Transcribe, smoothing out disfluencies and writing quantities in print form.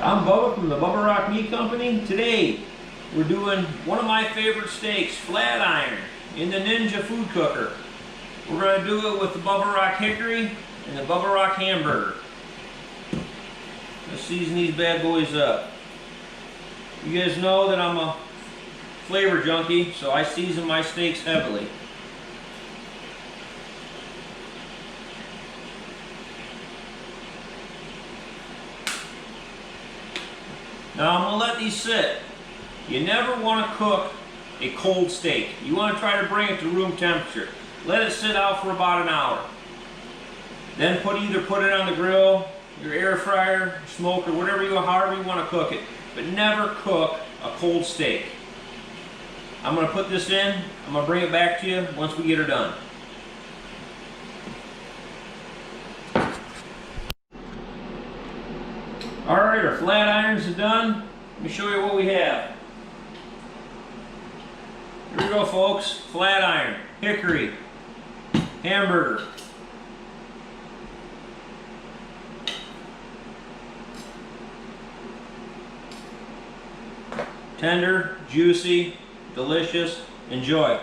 I'm Bubba from the Bubba Rock Meat Company. Today we're doing one of my favorite steaks, flat iron, in the Ninja food cooker. We're going to do it with the Bubba Rock Hickory and the Bubba Rock Hamburger. Let's season these bad boys up. You guys know that I'm a flavor junkie, so I season my steaks heavily. Now I'm going to let these sit. You never want to cook a cold steak. You want to try to bring it to room temperature. Let it sit out for about an hour. Then either put it on the grill, your air fryer, smoker, however you want to cook it. But never cook a cold steak. I'm going to put this in. I'm going to bring it back to you once we get her done. Alright, our flat irons are done. Let me show you what we have. Here we go, folks. Flat iron, hickory, hamburger. Tender, juicy, delicious. Enjoy.